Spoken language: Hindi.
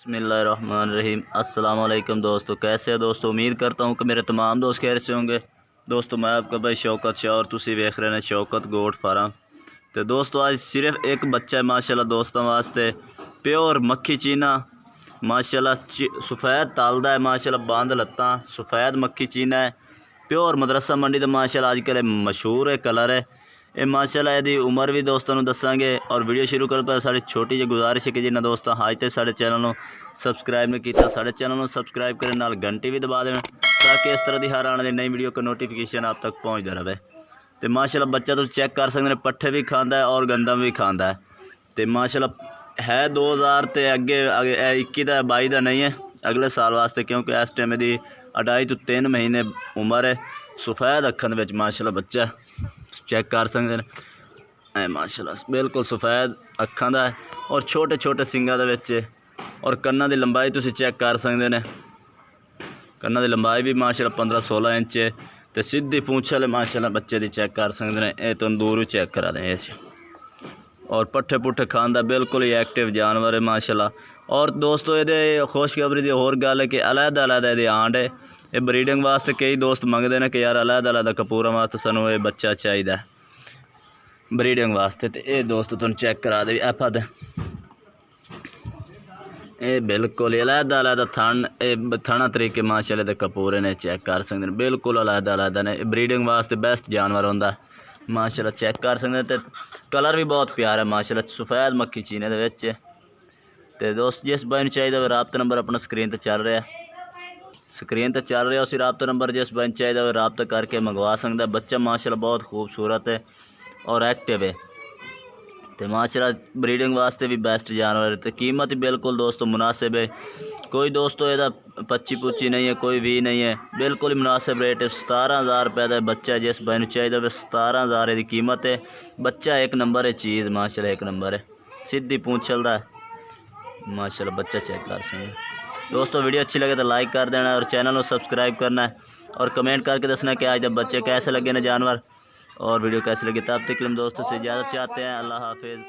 बिस्मिल्लाहिर्रहमानिर्रहीम। अस्सलाम वालेकुम दोस्तों, कैसे हो दोस्तों। उम्मीद करता हूँ कि मेरे तमाम दोस्त खैर से होंगे। दोस्तों मैं आपका भाई शौकत शाह और तुसी वेख रहे हैं शौकत गोट फार्म। तो दोस्तों आज सिर्फ एक बच्चा है माशाल्लाह दोस्तों वास्ते प्योर मक्खी चीना माशाल्लाह सफ़ैद तालदा है माशाल्लाह बांध लत्तां सफ़ैद मक्खी चीना है प्योर मदरसा मंडी का माशाल्लाह अजकल मशहूर है कलर है ये माशाल्लाह। यदि उम्र भी दोस्तों दसांगे और वीडियो शुरू करते हैं साड़ी छोटी जी गुजारिश है कि जिन्हें दोस्तों आज तक साढ़े चैनल को सबसक्राइब नहीं किया साढ़े चैनल को सबसक्राइब करें नाल घंटी भी दबा दें ताकि इस तरह की हर आने वाली नई वीडियो का नोटिफिकेशन आप तक पहुँचता रहे। तो माशाल्लाह बच्चा तुम चेक कर सकते हैं पट्ठे भी खाता है और गंदम भी खाता है। तो माशाल्लाह है 2000 तो अगे 21 का 22 का नहीं है अगले साल वास्ते क्योंकि इस टाइम की 2.5 to 3 महीने उम्र है। सफ़ैद अखन में माशाल्लाह बच्चा चेक कर सकते हैं माशाल्लाह बिल्कुल सफ़ैद अखा का है और छोटे छोटे सिंगा और कन्ना की लंबाई तुम चेक कर सकते हैं। कन्ना की लंबाई भी माशाल्लाह 15-16 इंच है। तो सीधी पूंछ वाले माशाल्लाह बच्चे की चेक कर सकते हैं। ये तुम दूर चेक करा दें और पट्ठे पुट्ठे खान बिल्कुल ही एक्टिव जानवर है माशाल्लाह। और दोस्तों ये खुशखबरी की होर गल है कि अलग ये आंड है ये ब्रीडिंग वास्ते कई दोस्त मंगते हैं कि यार अलग कपूर वास्ते सानू ये बच्चा चाहिए ब्रीडिंग वास्ते। तो ये दोस्त तुम चेक करा दे एफद ये बिल्कुल अलग थन थना तरीके माशाल्लाह दे कपूरे ने चेक कर सकते हैं बिल्कुल अलग ने ब्रीडिंग वास्ते बेस्ट जानवर होंदा माशाल्लाह चेक कर सकते हैं। तो कलर भी बहुत प्यारा है माशाल्लाह सफ़ैद मक्खी चीने दे विच। तो दोस्त जिस भाई चाहिए राबता नंबर अपना स्क्रीन पर चल रहा है उसी राबता नंबर जिस भाई चाहिए राबता करके मंगवा सकता। बच्चा माशाल्लाह बहुत खूबसूरत है और एक्टिव है। तो माशाल्लाह ब्रीडिंग वास्ते भी बेस्ट जानवर है। तो कीमत बिल्कुल दोस्तों मुनासिब है। कोई दोस्तों ये 25-25 नहीं है कोई भी नहीं है बिल्कुल ही मुनासिब रेट है। 17,000 रुपये का बच्चा जिस भाई चाहिए 17,000 की कीमत है। बच्चा एक नंबर है चीज़ माशाल्लाह एक नंबर है सीधी पूंछ चलता है माशाल्लाह बच्चा चेक कर सकते दोस्तों। वीडियो अच्छी लगे तो लाइक कर देना और चैनल को सब्सक्राइब करना है और कमेंट करके दसना कि आज जब बच्चे कैसे लगे ना जानवर और वीडियो कैसे लगी। तब तक दोस्तों से इजाज़त चाहते हैं। अल्लाह हाफिज़।